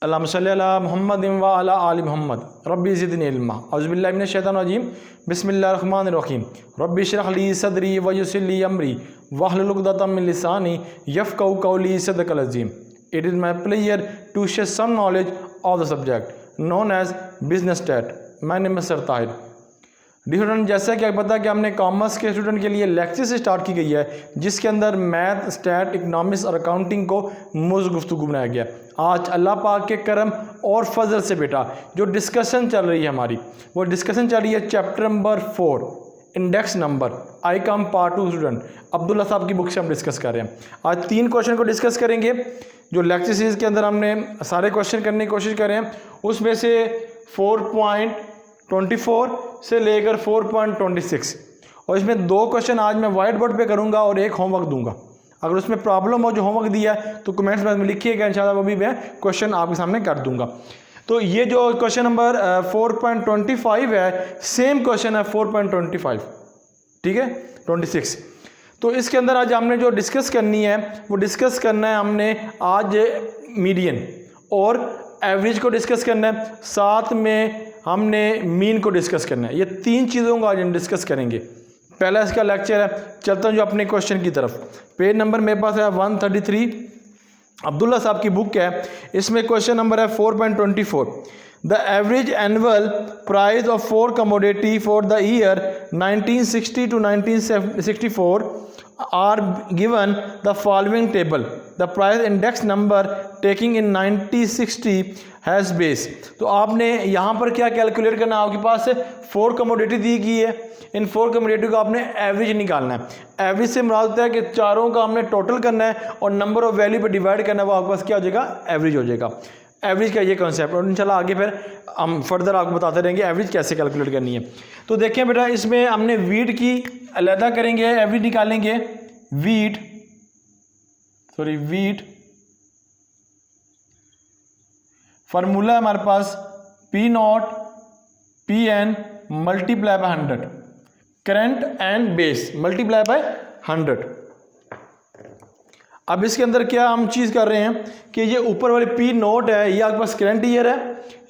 अल्लाहुम्मा सल्ली अला मुहम्मदिन व अला आलि मुहम्मद रब्बी ज़िदनी इल्मा औज़ुबिल्लाहि मिनश शैतानिर रजीम बिस्मिल्लाहिर रहमानिर रहीम रब्बि इश्रह ली सदरी व यस्सिर ली अमरी वहलुल उक़दतम मिन लिसानी यफ़क़हू क़ौली सदक़ल अज़ीम। It is my pleasure to share some knowledge of the subject known as business stat. My name is sir Tahir. Student, जैसा कि आपको पता है कि हमने कॉमर्स के स्टूडेंट के लिए लेक्चर से स्टार्ट की गई है, जिसके अंदर मैथ, स्टैट, इकनॉमिक्स और अकाउंटिंग को मौजूद गुफ्तगू बनाया गया। आज अल्लाह पाक के करम और फजल से बेटा जो डिस्कशन चल रही है हमारी, वो डिस्कशन चल रही है चैप्टर नंबर 4 इंडेक्स नंबर आई कम पार्ट 2। स्टूडेंट अब्दुल्ला साहब की बुक से हम डिस्कस कर रहे हैं। आज 3 क्वेश्चन को डिस्कस करेंगे जो लेक्चर सीरीज़ के अंदर हमने सारे क्वेश्चन करने की कोशिश कर रहे हैं। उसमें से 4.24 से लेकर 4.26 और इसमें 2 क्वेश्चन आज मैं वाइट बोर्ड पे करूंगा और एक होमवर्क दूंगा। अगर उसमें प्रॉब्लम हो जो होमवर्क दिया है तो कमेंट्स में लिखिएगा, इंशाल्लाह वो भी मैं क्वेश्चन आपके सामने कर दूंगा। तो ये जो क्वेश्चन नंबर 4.25 है, सेम क्वेश्चन है 4.25, ठीक है 26। तो इसके अंदर आज हमने जो डिस्कस करनी है वो डिस्कस करना है हमने आज मीडियन और एवरेज को डिस्कस करना है, साथ में हमने मीन को डिस्कस करना है। ये 3 चीज़ों को आज हम डिस्कस करेंगे। पहला इसका लेक्चर है। चलता हूँ जो अपने क्वेश्चन की तरफ। पेज नंबर मेरे पास है 133, अब्दुल्ला साहब की बुक है। इसमें क्वेश्चन नंबर है 4.24। The average annual price of 4 commodity for the year 1960 to 1964 are given the following table. The price index number taking in 1960 has base. तो आपने यहाँ पर क्या कैलकुलेट करना है, आपके पास 4 कमोडिटी दी गई है। इन 4 कमोडिटी को आपने एवरेज निकालना है। एवरेज से मुराद होता है कि चारों का हमने टोटल करना है और नंबर ऑफ वैल्यू पे डिवाइड करना है, वो आपके पास क्या हो जाएगा, एवरेज हो जाएगा। एवरेज का ये कॉन्सेप्ट, और इंशाल्लाह आगे फिर हम फर्दर आपको बताते रहेंगे एवरेज कैसे कैलकुलेट करनी है। तो देखें बेटा, इसमें हमने वीट की अलहदा करेंगे, एवरेज निकालेंगे। वीट फार्मूला है हमारे पास P0 PN multiply by 100, current and base multiply by 100। अब इसके अंदर क्या हम चीज़ कर रहे हैं कि ये ऊपर वाली P0 है, ये आपके पास करंट ईयर है,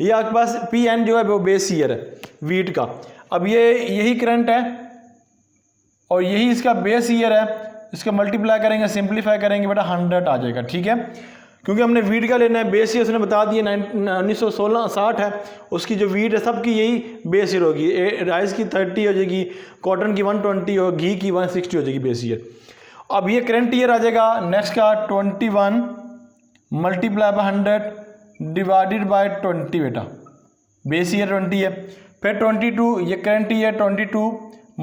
ये आपके पास PN जो है वो बेस ईयर है वीट का। अब ये यही करंट है और यही इसका बेस ईयर है। इसका मल्टीप्लाई करेंगे, सिंप्लीफाई करेंगे बेटा 100 आ जाएगा, ठीक है। क्योंकि हमने वीट का लेना है, बेस ईयर उसने बता दिया 1960 है, उसकी जो वीट है सबकी यही बेस ईयर होगी। राइस की 30 हो जाएगी, कॉटन की 120 हो, घी की 160 हो जाएगी बेस ईयर। अब ये करंट ईयर आ जाएगा नेक्स्ट का 21 मल्टीप्लाई बाय 100 डिवाइडेड बाय 20 बेटा, बेस ईयर 20 है। फिर 22, ये current year 22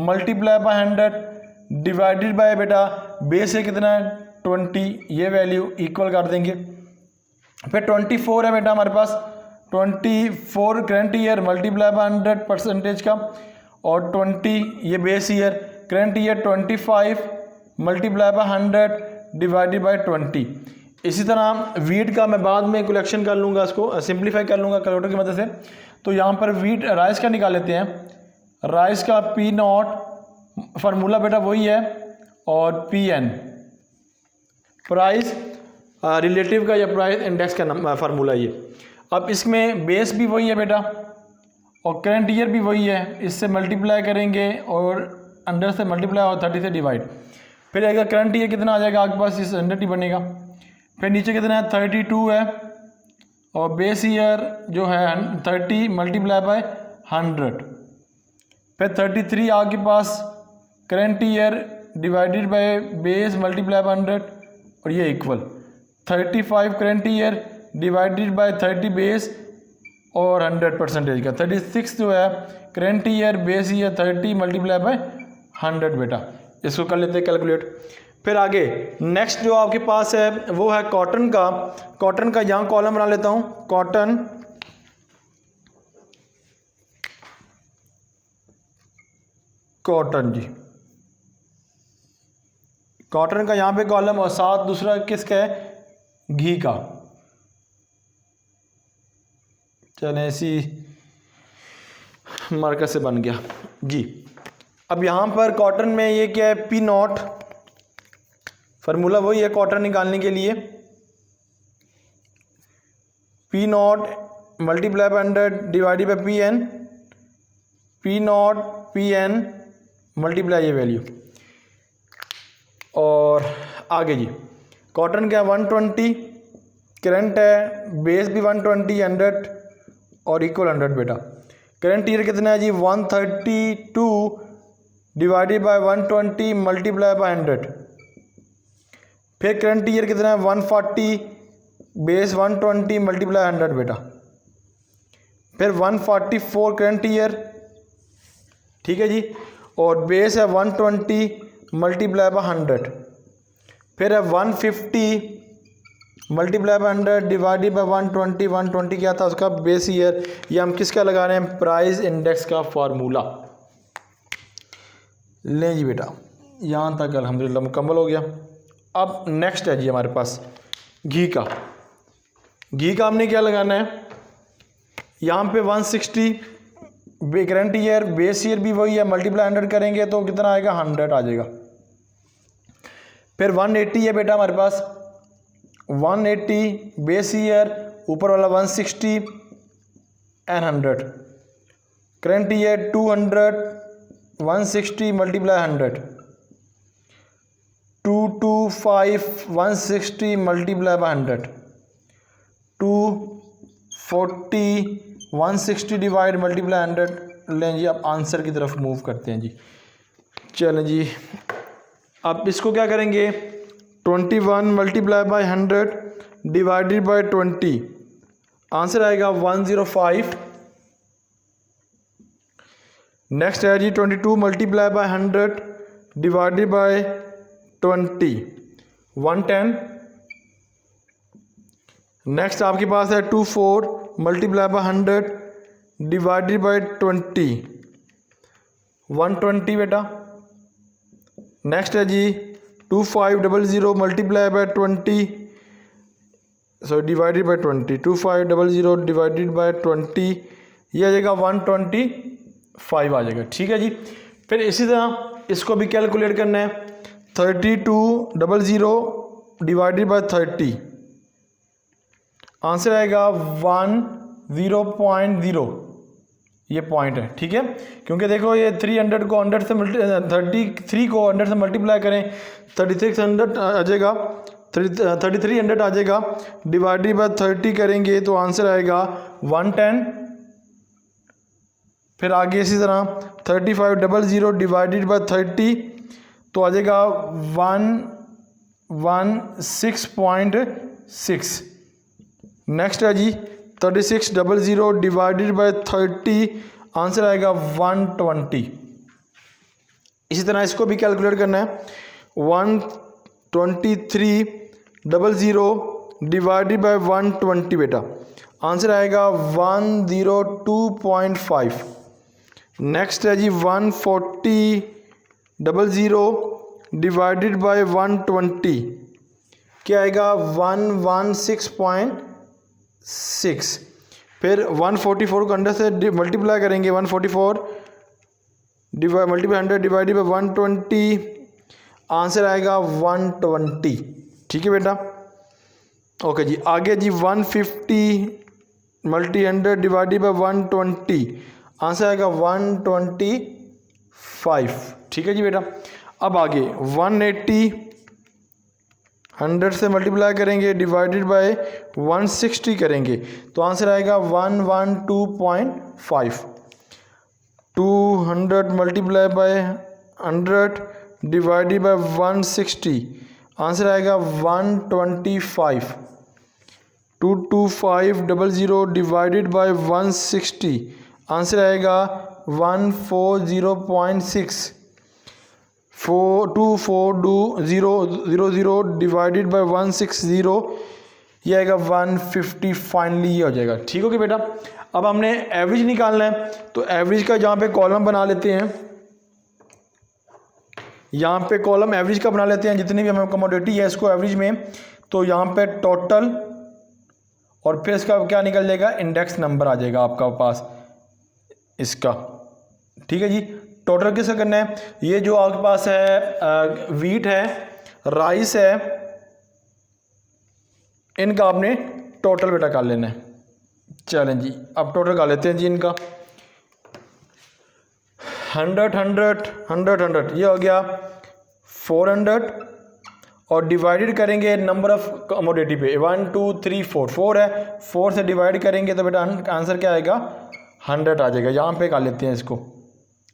multiply by 100 divided bye बेटा बेस है कितना है 20, ये वैल्यू इक्वल कर देंगे। फिर 24 है बेटा हमारे पास, 24 current year multiply by 100 percentage का, और 20 ये base year, current year 25 multiply by 100 divided bye 20। इसी तरह वीट का मैं बाद में कलेक्शन कर लूँगा, इसको सिंप्लीफाई कर लूँगा कैलकुलेटर की मदद से। तो यहाँ पर वीट राइस का निकाल लेते हैं। राइस का P0 फार्मूला बेटा वही है, और PN प्राइस रिलेटिव का या प्राइस इंडेक्स का फार्मूला ये। अब इसमें बेस भी वही है बेटा और करंट ईयर भी वही है, इससे मल्टीप्लाई करेंगे और 100 से मल्टीप्लाई और 30 से डिवाइड। फिर अगर करंट ईयर कितना आ जाएगा आपके पास, इस 100 ही बनेगा। फिर नीचे कितना है 32 है, और बेस ईयर जो है 30 मल्टीप्लाई बाय 100। फिर 33 आपके पास current year divided by base multiply by 100, और ये equal 35 current year divided by 30 base और 100 परसेंटेज का। 36 जो है current year base year 30 multiply by 100 बेटा। इसको कर लेते हैं कैलकुलेट। फिर आगे नेक्स्ट जो आपके पास है वो है कॉटन का। कॉटन का यहाँ कॉलम बना लेता हूँ, कॉटन जी, कॉटन का यहाँ पे कॉलम, और साथ दूसरा किसका है, घी का। चलें इसी मार्कर से बन गया जी। अब यहाँ पर कॉटन में ये क्या है, P0 फार्मूला वही है कॉटन निकालने के लिए। P nought multiply by 100 divided by P N, P nought P N multiply ये वैल्यू। और आगे जी कॉटन क्या 120, करंट है बेस भी 120, 100 और इक्वल 100 बेटा। करंट ईयर कितना है जी 132 डिवाइडेड बाय 120 मल्टीप्लाई बाय 100। फिर करंट ईयर कितना है 140 बेस 120 मल्टीप्लाई 100 बेटा। फिर 144 करंट ईयर, ठीक है जी, और बेस है 120 मल्टीप्लाई बाय 100। फिर है 150 मल्टीप्लाई बाय 100 डिवाइडेड बाय 120, 120 क्या था उसका बेस ईयर। ये हम किसका लगा रहे हैं, प्राइस इंडेक्स का फार्मूला। लें जी बेटा, यहाँ तक अल्हम्दुलिल्लाह मुकम्मल हो गया। अब नेक्स्ट है जी हमारे पास घी का। घी का हमने क्या लगाना है, यहाँ पे 160 करंट ईयर, बेस ईयर भी वही है, मल्टीप्लाई 100 करेंगे तो कितना आएगा 100 आ जाएगा। फिर 180 है बेटा हमारे पास, 180 बेस ईयर, ऊपर वाला 160 and 100। Current year 200, 160 multiply 100, 225 160 multiply by 100, 240 160 divide multiply 100। लें जी अब आंसर की तरफ मूव करते हैं जी। चलें जी अब इसको क्या करेंगे, 21 multiply by 100 divided bye 20, answer आएगा 105। नेक्स्ट है जी 22 multiply by 100 divided bye 20, 110। Next आपके पास है 24 मल्टीप्लाई बाय 100 डिवाइडेड बाय 20, 120 बेटा। नेक्स्ट है जी 2500 multiply by 20 divided by 20, 2500 divided by 20 ये आ जाएगा 125 आ जाएगा, ठीक है जी। फिर इसी तरह इसको भी कैलकुलेट करना है, 3200 डिवाइडेड बाय 30, आंसर आएगा 10.0, ये पॉइंट है, ठीक है। क्योंकि देखो ये 300 को 100 से 33 को 100 से मल्टीप्लाई करें 3600 आ जाएगा, 3300 आ जाएगा, डिवाइडेड बाय 30 करेंगे तो आंसर आएगा 110। फिर आगे इसी तरह 3500 डिवाइडेड बाय 30 तो आ जाएगा 116.6। नेक्स्ट है जी 3600 डिवाइडेड बाय 30, आंसर आएगा 120। इसी तरह इसको भी कैलकुलेट करना है, 12300 डिवाइडेड बाय 120 बेटा, आंसर आएगा 102.5। नेक्स्ट है जी 14000 डिवाइडेड बाय 120 क्या आएगा 116.6। फिर 144 को 100 से मल्टीप्लाई करेंगे, 144 मल्टीप्लाई 100 डिवाइडेड बाय 120, आंसर आएगा 120, ठीक है बेटा। ओके जी आगे जी 150 मल्टी 100 डिवाइडेड बाय 120, आंसर आएगा 125, ठीक है जी बेटा। अब आगे 180 100 से मल्टीप्लाई करेंगे डिवाइडेड बाय 160 करेंगे तो आंसर आएगा 112.5। 200 multiply by 100 divided bye 160, answer आएगा 125। 22500 डिवाइडेड बाय 160, आंसर आएगा 140.6। 24000 डिवाइडेड बाय 160 ये आएगा 150, फाइनली ये हो जाएगा, ठीक हो गया बेटा। अब हमने एवरेज निकालना है तो एवरेज का जहाँ पे कॉलम बना लेते हैं, यहाँ पे कॉलम एवरेज का बना लेते हैं, जितनी भी हमें कमोडिटी है इसको एवरेज में, तो यहाँ पे टोटल और फिर इसका क्या निकल जाएगा, इंडेक्स नंबर आ जाएगा आपका पास इसका, ठीक है जी। टोटल किसका करना है, ये जो आपके पास है वीट है, राइस है, इनका आपने टोटल बेटा कर लेना है। चलें जी, अब टोटल कर लेते हैं जी इनका। 100 100 100 100 ये हो गया 400 और डिवाइडेड करेंगे नंबर ऑफ कमोडिटी पे 1 2 3 4 4 है, 4 से डिवाइड करेंगे तो बेटा आंसर क्या आएगा 100 आ जाएगा। यहाँ पे कर लेते हैं इसको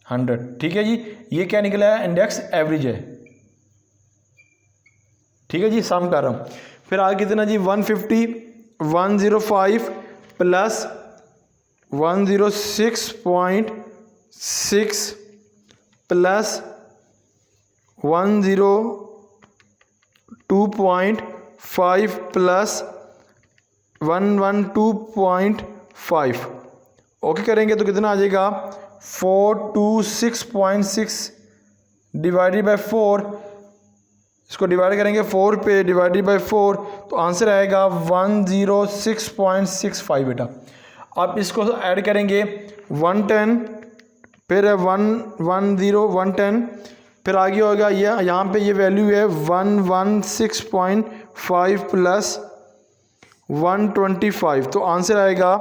100, ठीक है जी। ये क्या निकला है, इंडेक्स एवरेज है, ठीक है जी, सम कर रहा हूँ। फिर आगे कितना जी 150 105 प्लस 106.6 प्लस 102.5 प्लस 112.5 ओके करेंगे तो कितना आ जाएगा 426.6 डिवाइडेड बाय 4, इसको डिवाइड करेंगे 4 पे डिवाइडेड बाय 4 तो आंसर आएगा 106.65 बेटा। आप इसको ऐड करेंगे 110 फिर 110 फिर आगे होगा ये यहाँ पे ये वैल्यू है 116.5 प्लस 125 तो आंसर आएगा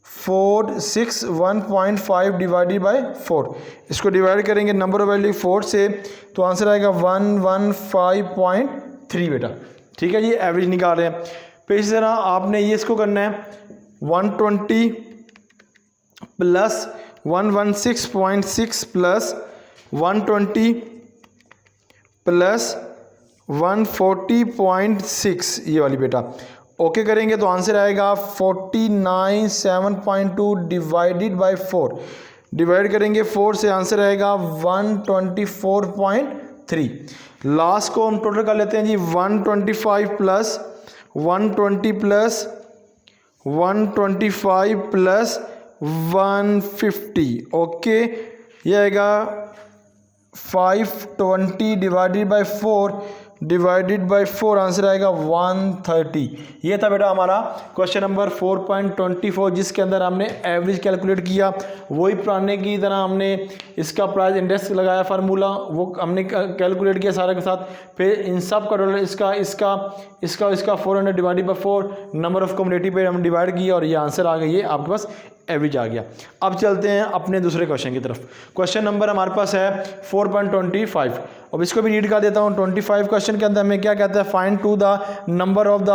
461.5 डिवाइडेड बाय 4। इसको डिवाइड करेंगे नंबर ऑफ वैल्यू 4 से तो आंसर आएगा 115.3 बेटा, ठीक है जी, एवरेज निकाल रहे हैं। फिर इसी तरह आपने ये इसको करना है 120 प्लस 116.6 प्लस 120 प्लस 140.6 ये वाली बेटा ओके करेंगे तो आंसर आएगा 497.2 डिवाइडेड बाय 4, डिवाइड करेंगे 4 से आंसर आएगा 124.3। लास्ट को हम टोटल कर लेते हैं जी 125 प्लस 120 प्लस 125 प्लस 150 ओके ये आएगा 520 divided by 4 divided by 4 answer आएगा 130। ये था बेटा हमारा क्वेश्चन नंबर 4.24 जिसके अंदर हमने एवरेज कैलकुलेट किया। वही पुराने की तरह हमने इसका प्राइस इंडेक्स लगाया फार्मूला वो हमने कैलकुलेट किया सारा के साथ। फिर इन सब का टोटल इसका 400 divided by 4 number of community पे हम डिवाइड किया और ये आंसर आ गया, ये आपके पास एवरेज आ गया। अब चलते हैं अपने दूसरे क्वेश्चन की तरफ। क्वेश्चन नंबर हमारे पास है 4.25। अब इसको भी रीड कर देता हूँ। 25 क्वेश्चन के अंदर हमें क्या कहता है, find to the number of the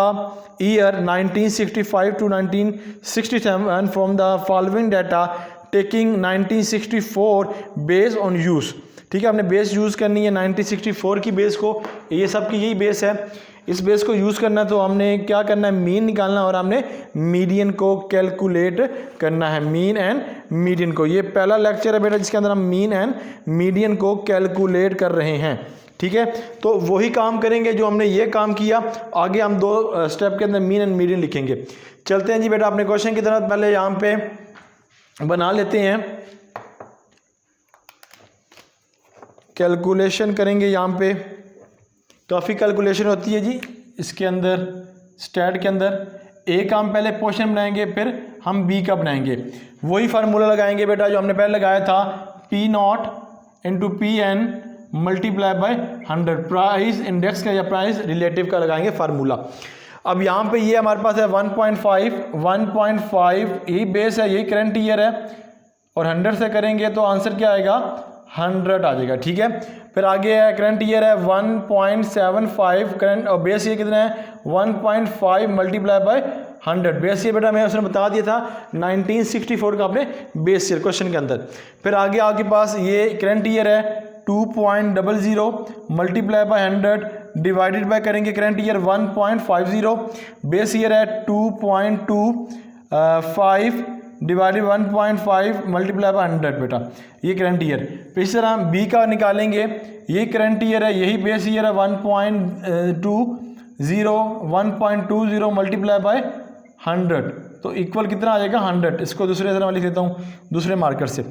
year 1965 to 1967 from the following data taking 1964 base on use. ठीक है, हमने बेस यूज़ करनी है 1964 की बेस को, ये सब की यही बेस है, इस बेस को यूज़ करना है। तो हमने क्या करना है, मीन निकालना और हमने मीडियन को कैलकुलेट करना है, मीन एंड मीडियन को। ये पहला लेक्चर है बेटा जिसके अंदर हम मीन एंड मीडियन को कैलकुलेट कर रहे हैं। ठीक है, तो वही काम करेंगे जो हमने ये काम किया। आगे हम दो स्टेप के अंदर मीन एंड मीडियन लिखेंगे। चलते हैं जी बेटा अपने क्वेश्चन की तरफ। पहले यहाँ पे बना लेते हैं, कैलकुलेशन करेंगे। यहाँ पे काफ़ी कैलकुलेशन होती है जी इसके अंदर, स्टैट के अंदर। ए का हम पहले पोर्शन बनाएंगे, फिर हम बी का बनाएंगे। वही फार्मूला लगाएंगे बेटा जो हमने पहले लगाया था, P0 into PN multiply by 100। Price index का या प्राइस रिलेटिव का लगाएंगे फार्मूला। अब यहाँ पे ये हमारे पास है 1.5 यही बेस है, यही करंट ईयर है, और 100 से करेंगे तो आंसर क्या आएगा, 100 आ जाएगा। ठीक है, फिर आगे है करंट ईयर है 1.75, करंट और बेस ये कितना है 1.5 मल्टीप्लाई बाय 100। बेस ये बेटा मैं उसने बता दिया था 1964 का आपने बेस ईयर क्वेश्चन के अंदर। फिर आगे आपके पास ये करंट ईयर है 2.00 मल्टीप्लाई बाय 100 डिवाइडेड बाय करेंगे करंट ईयर 1.50, बेस ईयर है 2.25 डिवाइडेड 1.5 मल्टीप्लाई बाय 100 बेटा, ये करंट ईयर। फिर इस तरह बी का निकालेंगे, ये करंट ईयर है, यही बेस ईयर है 1.20 मल्टीप्लाई बाय 100 तो इक्वल कितना आ जाएगा 100। इसको दूसरे तरह लिख देता हूँ दूसरे मार्कर से,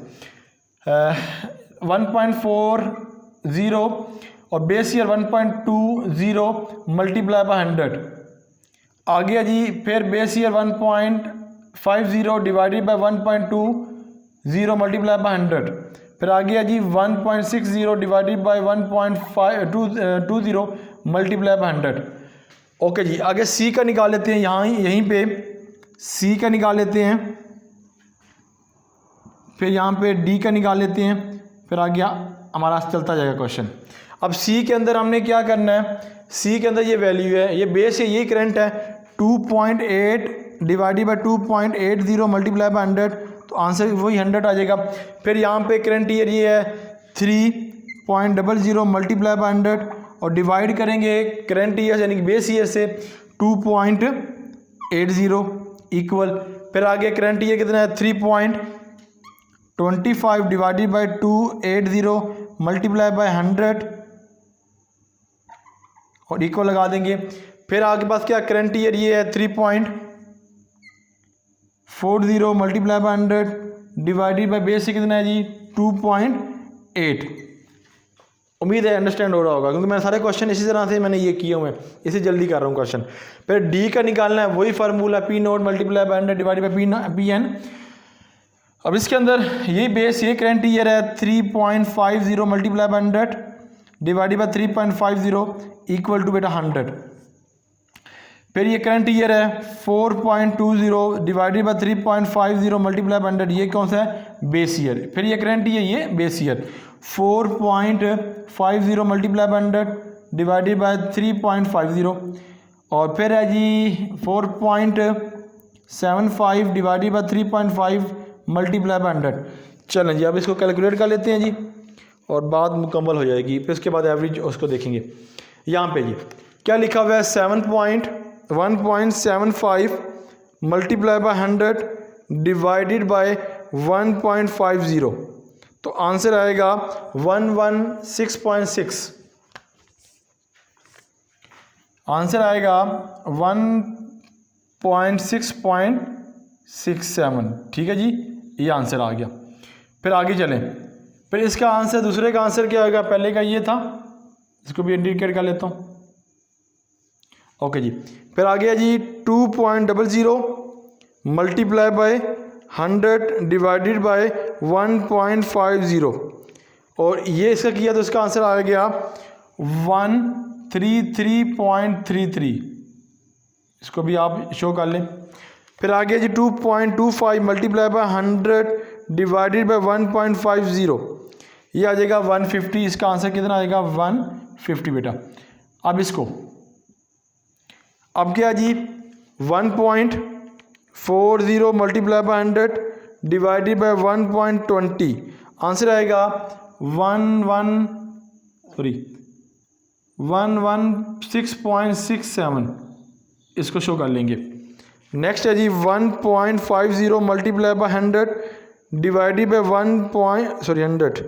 1.40 और बेस ईयर 1.20 मल्टीप्लाई बाय 100 आ गया जी। फिर base year 1.50 divided by 1.20 multiply by 100। फिर आ गया जी 1.60 divided by 1.20 multiply by 100। Okay जी, आगे सी का निकाल लेते हैं। यहाँ यहीं पे सी का निकाल लेते हैं, फिर यहाँ पे डी का निकाल लेते हैं, फिर आ गया हमारा चलता जाएगा क्वेश्चन। अब सी के अंदर हमने क्या करना है, सी के अंदर ये वैल्यू है, ये बेस है, ये करंट है 2.8 डिवाइडेड बाई 2.80 मल्टीप्लाई बाई 100, तो आंसर वही 100 आ जाएगा। फिर यहाँ पे करंट ईयर ये है 3.00 मल्टीप्लाई बाई 100 और डिवाइड करेंगे करंट ईयर यानी कि बेस ईयर से 2.80 इक्वल, फिर आगे करंट ईयर कितना है 3.25 डिवाइडेड बाई 280 मल्टीप्लाई बाई 100 और इक्वल लगा देंगे। फिर आपके पास क्या करंट ईयर ये है 3.40 multiply by 100 divided by base कितना है जी 2.8। उम्मीद है अंडरस्टैंड हो रहा होगा, क्योंकि मैंने सारे क्वेश्चन इसी तरह से मैंने ये किए हुए हैं, इसे जल्दी कर रहा हूँ क्वेश्चन। फिर डी का निकालना है, वही formula P nought multiply by 100 divided by P N. अब इसके अंदर ये बेस ये करंट ईयर है 3.50 multiply by 100 divided by 3.50 equal to बेटा 100। फिर ये करंट ईयर है 4.20 डिवाइडेड बाई 3.50 मल्टीप्लाई बाई 100, ये कौन सा है बेस ईयर। फिर ये करंट ईयर ये base year 4.50 multiply by 100 divided by 3.50 और फिर है जी 4.75 डिवाइडेड बाई 3.5 मल्टीप्लाई बाई 100। चलें जी अब इसको कैलकुलेट कर लेते हैं जी और बात मुकम्मल हो जाएगी, फिर उसके बाद एवरेज उसको देखेंगे। यहाँ पे जी क्या लिखा हुआ है 1.75 मल्टीप्लाई बाई 100 डिवाइडेड बाई 1.50, तो आंसर आएगा 116.6। आंसर आएगा 1.6.67। ठीक है जी, ये आंसर आ गया। फिर आगे चलें, फिर इसका आंसर दूसरे का आंसर क्या होगा, पहले का ये था, इसको भी इंडिकेट कर लेता हूँ। ओके जी, फिर आ गया जी 2.00 मल्टीप्लाई बाई 100 डिवाइडेड बाई 1.50 और ये इसका किया तो इसका आंसर आ गया 133.33। इसको भी आप शो कर लें। फिर आ गया जी 2.25 मल्टीप्लाई बाई 100 डिवाइडेड बाई 1.50, ये आ जाएगा 150। इसका आंसर कितना आएगा 150 बेटा। अब इसको अब क्या जी 1.40 multiply by 100 divided by 1.20, answer आएगा 116.67। इसको शो कर लेंगे। नेक्स्ट है जी 1.50 multiply by 100 divided by 100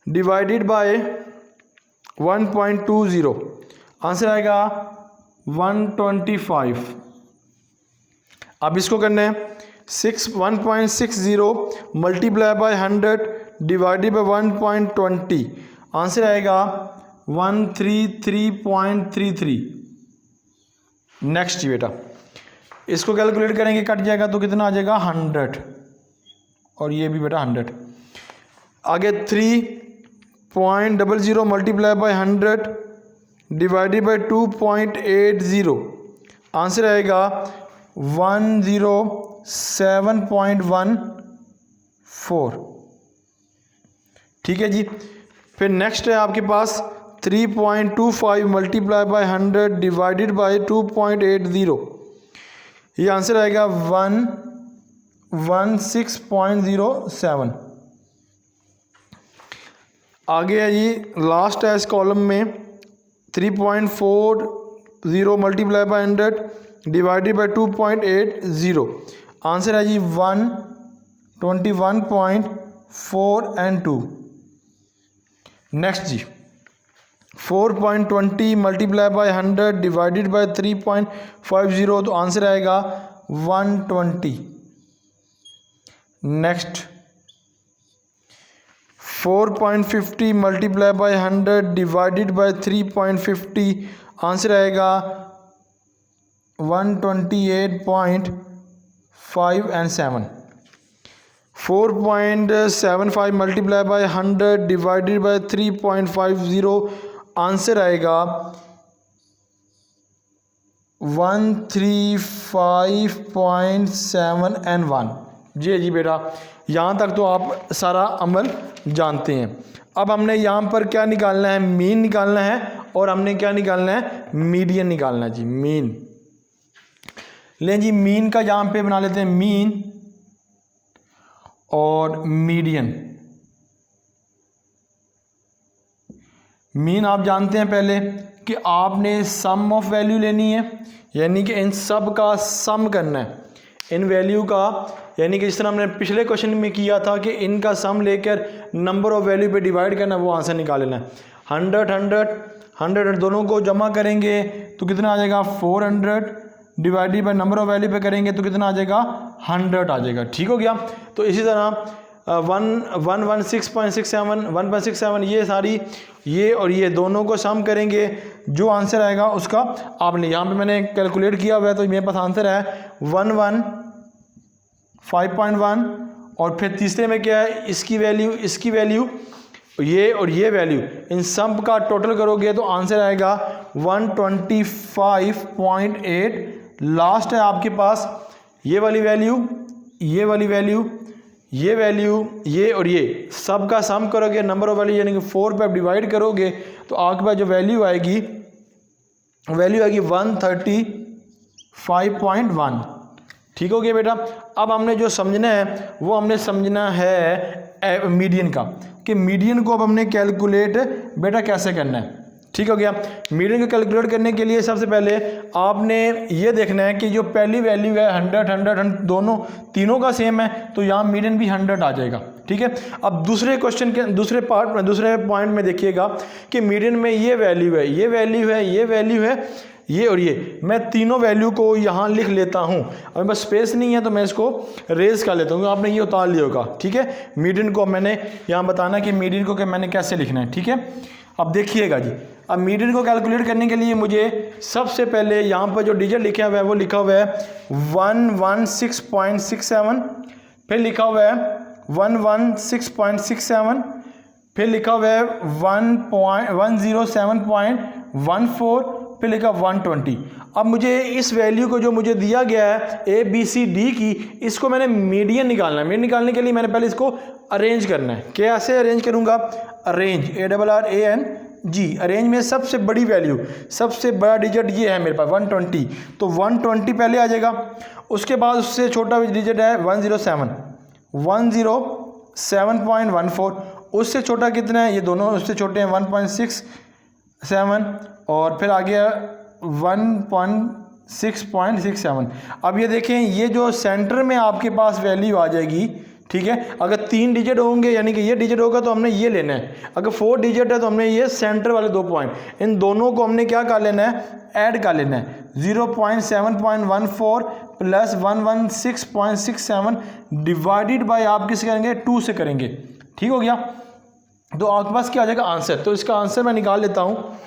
divided by 1.20, answer आएगा 125। अब इसको करना है 1.60 multiply by 100 divided by 1.20, answer आएगा 133.33। नेक्स्ट जी बेटा इसको कैलकुलेट करेंगे, कट जाएगा तो कितना आ जाएगा 100 और ये भी बेटा 100। आगे 3.00 multiply by 100 divided by 2.80, answer आएगा 107.14। ठीक है जी। फिर नेक्स्ट है आपके पास 3.25 मल्टीप्लाई बाई 100 डिवाइडेड बाई 2.80, ये आंसर आएगा 116.07। आगे है जी लास्ट है इस कॉलम में 3.40 multiply by 100 divided by 2.80, answer है जी 121.4 नेक्स्ट जी 4.20 मल्टीप्लाई बाई 100 डिवाइडेड बाई 3.50, तो आंसर आएगा 120। Next 4.50 multiply by 100 divided by 3.50, answer आएगा 128.5 4.75 multiply by 100 divided by 3.50, answer आएगा 135.7 and 1। जी बेटा, यहाँ तक तो आप सारा अमल जानते हैं। अब हमने यहाँ पर क्या निकालना है, मीन निकालना है, और हमने क्या निकालना है, मीडियन निकालना है जी, मीन। लें जी, मीन का यहाँ पे बना लेते हैं मीन और मीडियन। मीन आप जानते हैं पहले कि आपने सम ऑफ वैल्यू लेनी है, यानी कि इन सब का सम करना है, इन वैल्यू का, यानी कि जिस तरह हमने पिछले क्वेश्चन में किया था कि इनका सम लेकर नंबर ऑफ वैल्यू पे डिवाइड करना, वो आंसर निकाल लेना है। 100 दोनों को जमा करेंगे तो कितना आ जाएगा, 400 divided by number of value पे करेंगे तो कितना आ जाएगा, 100 आ जाएगा। ठीक हो गया। तो इसी तरह 116.67 1.67 ये सारी, ये और ये दोनों को सम करेंगे, जो आंसर आएगा उसका आपने यहाँ पे मैंने कैलकुलेट किया हुआ है, तो मेरे पास आंसर है 115.1। और फिर तीसरे में क्या है, इसकी वैल्यू ये और ये वैल्यू, इन सब का टोटल करोगे तो आंसर आएगा 125.8। लास्ट है आपके पास ये वाली वैल्यू, ये वाली वैल्यू, ये वैल्यू, ये और ये सब का सम करोगे, नंबर ऑफ वैल्यू यानी कि 4 पे आप डिवाइड करोगे तो आपके पास जो वैल्यू आएगी 135.1। ठीक हो गया बेटा। अब हमने जो समझना है वो हमने समझना है मीडियन का, कि मीडियन को अब हमने कैलकुलेट बेटा कैसे करना है। ठीक हो गया। मीडियन को कैलकुलेट करने के लिए सबसे पहले आपने ये देखना है कि जो पहली वैल्यू है 100 दोनों तीनों का सेम है, तो यहाँ मीडियन भी 100 आ जाएगा। ठीक है। अब दूसरे क्वेश्चन के दूसरे पॉइंट में देखिएगा कि मीडियन में ये वैल्यू है, ये वैल्यू है, ये वैल्यू है, ये और ये, मैं तीनों वैल्यू को यहाँ लिख लेता हूँ। अभी बस स्पेस नहीं है तो मैं इसको रेज कर लेता हूँ, आपने ये उतार लिया होगा। ठीक है। मीडियन को मैंने यहाँ बताना कि मीडियन को मैंने कैसे लिखना है। ठीक है। अब देखिएगा जी, अब मीडियन को कैलकुलेट करने के लिए मुझे सबसे पहले यहाँ पर जो डिजिट लिखा हुआ है वो लिखा हुआ है 116.67, फिर लिखा हुआ है 116.67, फिर लिखा हुआ है 107.14, फिर लिखा 120। अब मुझे इस वैल्यू को जो मुझे दिया गया है ABCD की, इसको मैंने मीडियन निकालना है। मीडियन निकालने के लिए मैंने पहले इसको अरेंज करना है। कैसे अरेंज करूँगा, अरेंज ARRANG, अरेंज में सबसे बड़ी वैल्यू, सबसे बड़ा डिजिट ये है मेरे पास 120, तो 120 पहले आ जाएगा। उसके बाद उससे छोटा डिजिट है 107.14, उससे छोटा कितना है, ये दोनों उससे छोटे हैं 1.67, और फिर आ गया 1.6.67। अब ये देखें, ये जो सेंटर में आपके पास वैल्यू आ जाएगी, ठीक है। अगर 3 डिजिट होंगे यानी कि ये डिजिट होगा तो हमने ये लेना है, अगर 4 डिजिट है तो हमने ये सेंटर वाले 2 पॉइंट, इन दोनों को हमने क्या कर लेना है, ऐड कर लेना है। 0.7.14 प्लस 116.67 डिवाइडेड बाय आप किस करेंगे, 2 से करेंगे। ठीक हो गया। तो आपके पास क्या आ जाएगा आंसर, तो इसका आंसर मैं निकाल लेता हूँ।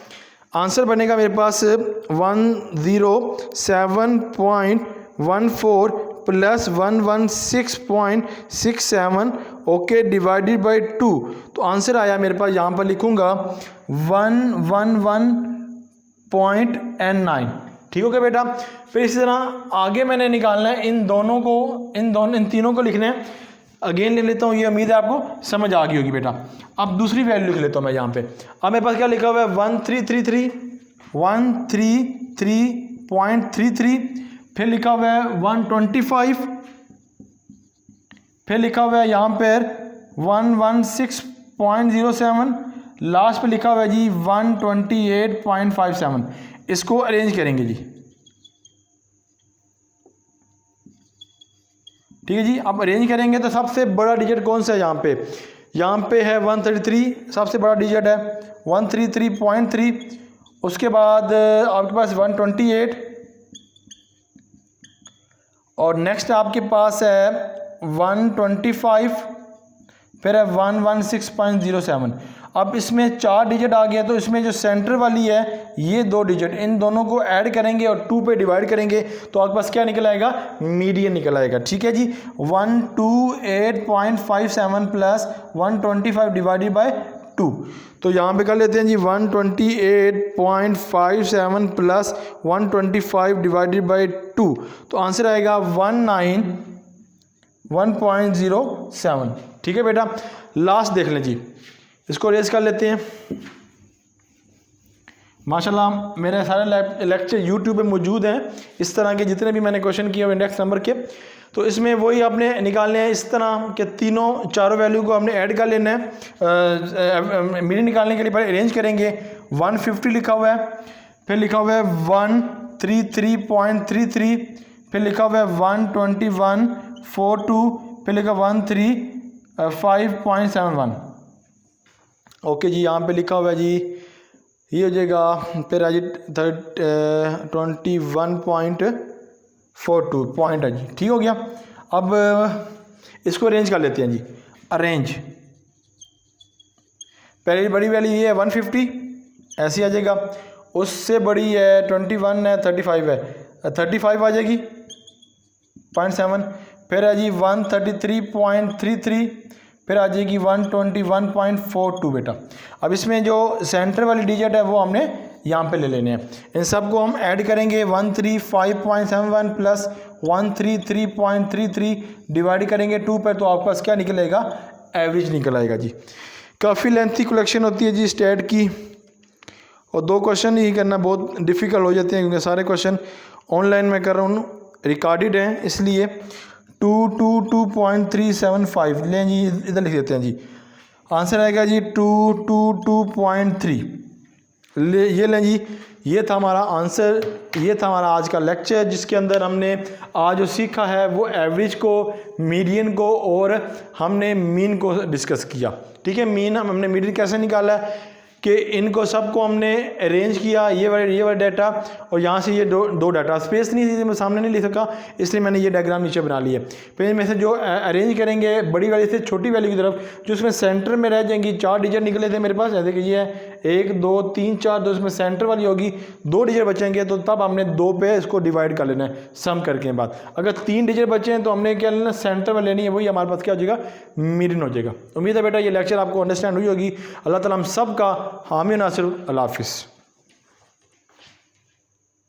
आंसर बनेगा मेरे पास 107.14 प्लस 116.67 ओके डिवाइडेड बाय 2, तो आंसर आया मेरे पास, यहाँ पर लिखूँगा 111.9। ठीक हो गया बेटा। फिर इसी तरह आगे मैंने निकालना है इन दोनों को, इन तीनों को लिखना है। अगेन लिख लेता हूँ, ये उम्मीद है आपको समझ आ गई होगी बेटा। अब दूसरी वैल्यू लिख लेता हूँ मैं यहाँ पे। अब मेरे पास क्या लिखा हुआ है 133.33, फिर लिखा हुआ है 125, फिर लिखा हुआ है यहाँ पर 116.07, लास्ट पे लिखा हुआ है जी 128.57। इसको अरेंज करेंगे जी। ठीक है जी। अब अरेंज करेंगे तो सबसे बड़ा डिजिट कौन सा है, यहाँ पे है 133, सबसे बड़ा डिजिट है 133.3। उसके बाद आपके पास 128, और नेक्स्ट आपके पास है 125, फिर है 116.07। अब इसमें 4 डिजिट आ गया, तो इसमें जो सेंटर वाली है ये 2 डिजिट, इन दोनों को ऐड करेंगे और 2 पे डिवाइड करेंगे तो आपके पास क्या निकल आएगा, मीडियन निकल आएगा। ठीक है जी। 128.57 प्लस 125 डिवाइडेड बाय 2। तो यहाँ पे कर लेते हैं जी 128.57 प्लस 125 डिवाइडेड बाई 2, तो आंसर आएगा 191.07। ठीक है बेटा, लास्ट देख लें जी, इसको रेज कर लेते हैं। माशाल्लाह मेरे सारे लेक्चर यूट्यूब पे मौजूद हैं, इस तरह के जितने भी मैंने क्वेश्चन किए हुए इंडेक्स नंबर के। तो इसमें वही आपने निकालने हैं, इस तरह के चारों वैल्यू को हमने ऐड कर लेना है। मीडियन निकालने के लिए पहले अरेंज करेंगे। 150 लिखा हुआ है, फिर लिखा हुआ है 133.33, फिर लिखा हुआ है 121.42, फिर लिखा 135.71। ओके जी, यहाँ पे लिखा हुआ है जी, ये हो जाएगा फिर आज 21.42 पॉइंट है जी। ठीक हो गया। अब इसको अरेंज कर लेते हैं जी। अरेंज, पहली बड़ी वैल्यू ये है 150, ऐसी आ जाएगा। उससे बड़ी है 21 है, 35 है, 35 आ जाएगी 0.7। फिर है जी 133.33, फिर आ जाएगी 121.42 बेटा। अब इसमें जो सेंटर वाली डिजिट है वो हमने यहाँ पे ले लेने हैं। इन सब को हम ऐड करेंगे। 135.71 प्लस 133.33 डिवाइड करेंगे 2 पर, तो आपके पास क्या निकलेगा? एवरेज निकल आएगा जी। काफ़ी लेंथी कलेक्शन होती है जी स्टेट की, और 2 क्वेश्चन ही करना बहुत डिफ़िकल्ट हो जाते हैं, क्योंकि सारे क्वेश्चन ऑनलाइन में कर रहा हूँ, रिकॉर्डेड हैं, इसलिए 222.375 लें जी, इधर लिख देते हैं जी। आंसर आएगा जी 222.3। ये लें जी, ये था हमारा आंसर, ये था हमारा आज का लेक्चर, जिसके अंदर हमने आज जो सीखा है वो एवरेज को, मीडियन को और हमने मीन को डिस्कस किया। ठीक है, मीन हमने मीडियन कैसे निकाला है कि इनको सबको हमने अरेंज किया, ये वाला डाटा, और यहाँ से ये दो डाटा। स्पेस नहीं थी, मैं सामने नहीं लिख सका, इसलिए मैंने ये डायग्राम नीचे बना लिया। फिर इनमें से जो अरेंज करेंगे बड़ी वाली से छोटी वैल्यू की तरफ, जो उसमें सेंटर में रह जाएंगी, 4 डिजिट निकले थे मेरे पास, जैसे कि ये है 1 2 3 4, तो उसमें सेंटर वाली होगी, 2 डिजिट बचेंगे, तो तब हमने 2 पे इसको डिवाइड कर लेना है सम करके बाद। अगर 3 डिजिट बचे हैं तो हमने क्या लेना, सेंटर में लेनी है, वही हमारे पास क्या हो जाएगा, मीडियन हो जाएगा। उम्मीद है बेटा ये लेक्चर आपको अंडरस्टैंड हुई होगी। अल्लाह ताला हम सब का हामी नासिर। अल्लाह हाफिज़।